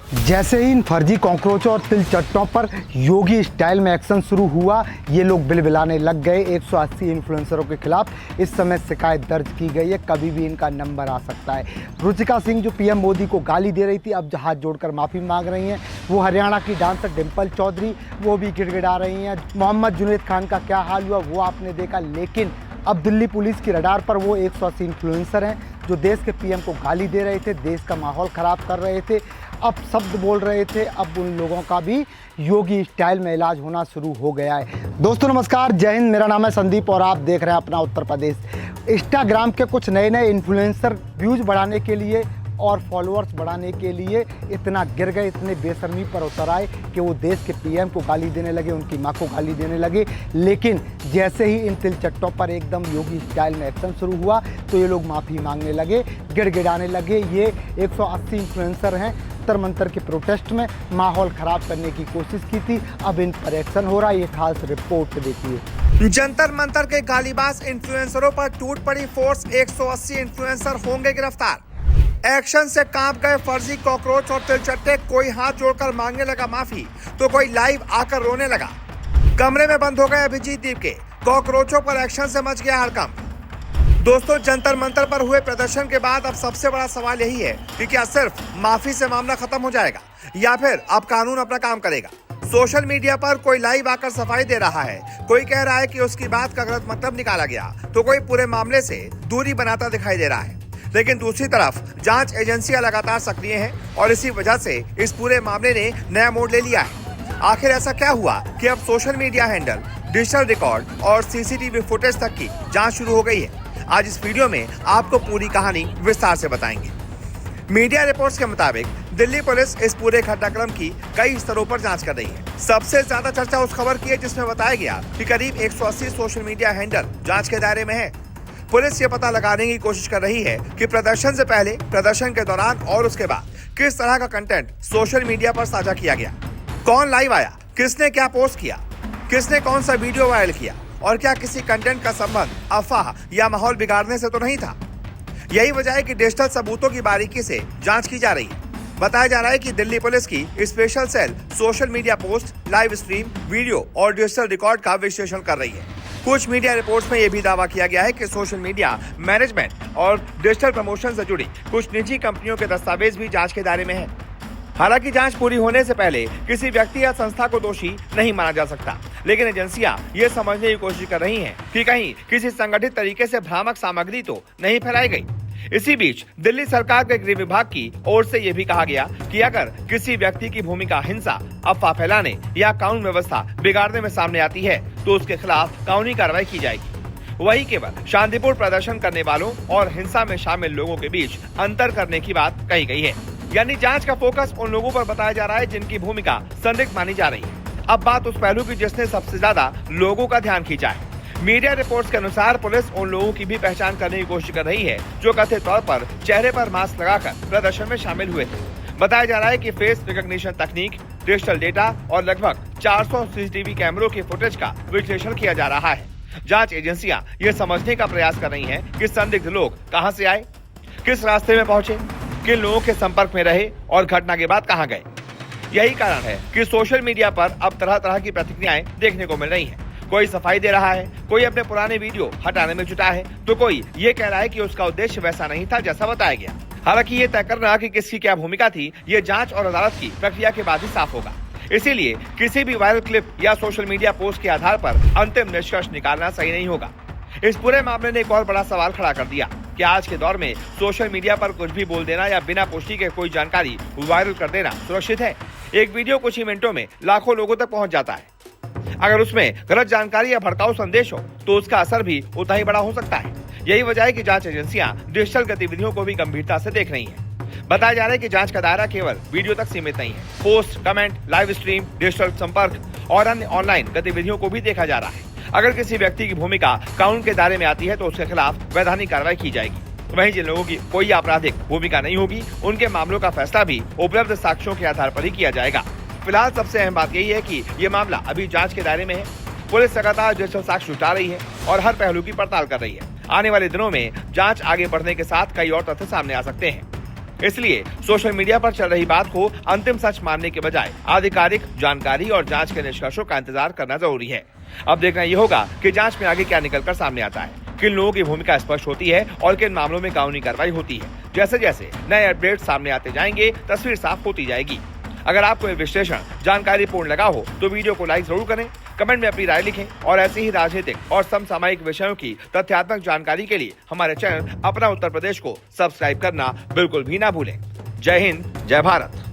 जैसे ही इन फर्जी कॉकरोचों और तिलचट्टों पर योगी स्टाइल में एक्शन शुरू हुआ, ये लोग बिलबिलाने लग गए। 180 इन्फ्लुएंसरों के खिलाफ इस समय शिकायत दर्ज की गई है। कभी भी इनका नंबर आ सकता है। रुचिका सिंह जो पीएम मोदी को गाली दे रही थी, अब हाथ जोड़कर माफ़ी मांग रही हैं। वो हरियाणा की डांसर डिम्पल चौधरी, वो भी गिड़गिड़ा रही हैं। मोहम्मद जुनैद खान का क्या हाल हुआ वो आपने देखा। लेकिन अब दिल्ली पुलिस की रडार पर वो 180 इन्फ्लुएंसर हैं जो देश के पीएम को गाली दे रहे थे, देश का माहौल ख़राब कर रहे थे, अब शब्द बोल रहे थे। अब उन लोगों का भी योगी स्टाइल में इलाज होना शुरू हो गया है। दोस्तों नमस्कार, जय हिंद। मेरा नाम है संदीप और आप देख रहे हैं अपना उत्तर प्रदेश। इंस्टाग्राम के कुछ नए नए इन्फ्लुएंसर व्यूज़ बढ़ाने के लिए और फॉलोअर्स बढ़ाने के लिए इतना गिर गए, इतने बेशर्मी पर उतर आए कि वो देश के पीएम को गाली देने लगे, उनकी माँ को गाली देने लगे। लेकिन जैसे ही इन तिलचट्टों पर एकदम योगी स्टाइल में एक्शन शुरू हुआ तो ये लोग माफ़ी मांगने लगे, गिड़गिड़ाने लगे। ये 180 इन्फ्लुएंसर हैं, जंतर मंतर के प्रोटेस्ट में माहौल ख़राब करने की कोशिश की थी। अब इन पर एक्शन हो रहा है। ये खास रिपोर्ट देखिए। जंतर मंतर के गालीबाज इन्फ्लुएंसरों पर टूट पड़ी फोर्स। 180 इन्फ्लुएंसर होंगे गिरफ्तार। एक्शन से कांप गए फर्जी कॉकरोच और तिलचट्टे। कोई हाथ जोड़कर मांगने लगा माफी तो कोई लाइव आकर रोने लगा। कमरे में बंद हो गए अभिजीत दीप के। कॉकरोचों पर एक्शन से मच गया हड़कंप। दोस्तों, जंतर मंतर पर हुए प्रदर्शन के बाद अब सबसे बड़ा सवाल यही है कि क्या सिर्फ माफी से मामला खत्म हो जाएगा या फिर अब कानून अपना काम करेगा। सोशल मीडिया पर कोई लाइव आकर सफाई दे रहा है, कोई कह रहा है कि उसकी बात का गलत मतलब निकाला गया, तो कोई पूरे मामले से दूरी बनाता दिखाई दे रहा है। लेकिन दूसरी तरफ जांच एजेंसियां लगातार सक्रिय हैं और इसी वजह से इस पूरे मामले ने नया मोड़ ले लिया है। आखिर ऐसा क्या हुआ कि अब social media handle, digital record और सीसीटीवी फुटेज तक की जांच शुरू हो गई है। आज इस वीडियो में आपको पूरी कहानी विस्तार से बताएंगे। मीडिया रिपोर्ट्स के मुताबिक दिल्ली पुलिस इस पूरे घटनाक्रम की कई स्तरों पर जांच कर रही है। सबसे ज्यादा चर्चा उस खबर की है जिसमें बताया गया कि करीब 180 सोशल मीडिया हैंडल जांच के दायरे में है। पुलिस ये पता लगाने की कोशिश कर रही है कि प्रदर्शन से पहले, प्रदर्शन के दौरान और उसके बाद किस तरह का कंटेंट सोशल मीडिया पर साझा किया गया, कौन लाइव आया, किसने क्या पोस्ट किया, किसने कौन सा वीडियो वायरल किया और क्या किसी कंटेंट का संबंध अफवाह या माहौल बिगाड़ने से तो नहीं था। यही वजह है कि डिजिटल सबूतों की बारीकी से जांच की जा रही है। बताया जा रहा है कि दिल्ली पुलिस की special cell social media post, live stream, video और डिजिटल रिकॉर्ड का विश्लेषण कर रही है। कुछ मीडिया रिपोर्ट्स में यह भी दावा किया गया है कि सोशल मीडिया मैनेजमेंट और डिजिटल प्रमोशन से जुड़ी कुछ निजी कंपनियों के दस्तावेज भी जांच के दायरे में है। हालांकि जांच पूरी होने से पहले किसी व्यक्ति या संस्था को दोषी नहीं माना जा सकता, लेकिन एजेंसियां ये समझने की कोशिश कर रही हैं कि कहीं किसी संगठित तरीके से भ्रामक सामग्री तो नहीं फैलाई गई। इसी बीच दिल्ली सरकार के गृह विभाग की ओर से यह भी कहा गया कि अगर किसी व्यक्ति की भूमिका हिंसा, अफवाह फैलाने या कानून व्यवस्था बिगाड़ने में सामने आती है तो उसके खिलाफ कानूनी कार्रवाई की जाएगी। वही केवल शांतिपूर्ण प्रदर्शन करने वालों और हिंसा में शामिल लोगों के बीच अंतर करने की बात कही गई है। यानी जांच का फोकस उन लोगों पर बताया जा रहा है जिनकी भूमिका संदिग्ध मानी जा रही है। अब बात उस पहलू की जिसने सबसे ज्यादा लोगों का ध्यान खींचा है। मीडिया रिपोर्ट्स के अनुसार पुलिस उन लोगों की भी पहचान करने की कोशिश कर रही है जो कथित तौर पर चेहरे पर मास्क लगाकर प्रदर्शन में शामिल हुए थे। बताया जा रहा है कि फेस रिकॉग्निशन तकनीक, डिजिटल डेटा और लगभग 400 सीसीटीवी कैमरों की फुटेज का विश्लेषण किया जा रहा है। जांच एजेंसियां ये समझने का प्रयास कर रही हैं कि संदिग्ध लोग कहां से आए, किस रास्ते में पहुंचे, किन लोगों के संपर्क में रहे और घटना के बाद कहां गए। यही कारण है कि सोशल मीडिया पर अब तरह तरह की प्रतिक्रियाएं देखने को मिल रही हैं। कोई सफाई दे रहा है, कोई अपने पुराने वीडियो हटाने में जुटा है, तो कोई ये कह रहा है कि उसका उद्देश्य वैसा नहीं था जैसा बताया गया। हालांकि ये तय करना कि किसकी क्या भूमिका थी, ये जांच और अदालत की प्रक्रिया के बाद ही साफ होगा। इसीलिए किसी भी वायरल क्लिप या सोशल मीडिया पोस्ट के आधार पर अंतिम निष्कर्ष निकालना सही नहीं होगा। इस पूरे मामले ने एक और बड़ा सवाल खड़ा कर दिया कि आज के दौर में सोशल मीडिया पर कुछ भी बोल देना या बिना पुष्टि के कोई जानकारी वायरल कर देना सुरक्षित है। एक वीडियो कुछ ही मिनटों में लाखों लोगों तक पहुंच जाता है। अगर उसमें गलत जानकारी या भड़काऊ संदेश हो तो उसका असर भी उतना ही बड़ा हो सकता है। यही वजह है कि जांच एजेंसियां डिजिटल गतिविधियों को भी गंभीरता से देख रही हैं। बताया जा रहा है कि जांच का दायरा केवल वीडियो तक सीमित नहीं है। Post, comment, live stream, digital संपर्क और अन्य ऑनलाइन गतिविधियों को भी देखा जा रहा है। अगर किसी व्यक्ति की भूमिका कानून के दायरे में आती है तो उसके खिलाफ वैधानिक कार्रवाई की जाएगी। वहीं जिन लोगों की कोई आपराधिक भूमिका नहीं होगी उनके मामलों का फैसला भी उपलब्ध साक्ष्यों के आधार पर ही किया जाएगा। फिलहाल सबसे अहम बात यही है कि ये मामला अभी जांच के दायरे में है। पुलिस लगातार डिजिटल साक्ष्य जुटा रही है और हर पहलू की पड़ताल कर रही है। आने वाले दिनों में जांच आगे बढ़ने के साथ कई और तथ्य सामने आ सकते हैं। इसलिए सोशल मीडिया पर चल रही बात को अंतिम सच मानने के बजाय आधिकारिक जानकारी और जांच के निष्कर्षों का इंतजार करना जरूरी है। अब देखना ये होगा कि जांच में आगे क्या निकलकर सामने आता है, किन लोगों की भूमिका स्पष्ट होती है और किन मामलों में कानूनी कार्रवाई होती है। जैसे जैसे नए अपडेट सामने आते जाएंगे, तस्वीर साफ होती जाएगी। अगर आपको ये विश्लेषण जानकारीपूर्ण लगा हो तो वीडियो को लाइक जरूर करें, कमेंट में अपनी राय लिखें और ऐसी ही राजनीतिक और समसामयिक विषयों की तथ्यात्मक जानकारी के लिए हमारे चैनल अपना उत्तर प्रदेश को सब्सक्राइब करना बिल्कुल भी ना भूलें। जय हिंद, जय भारत।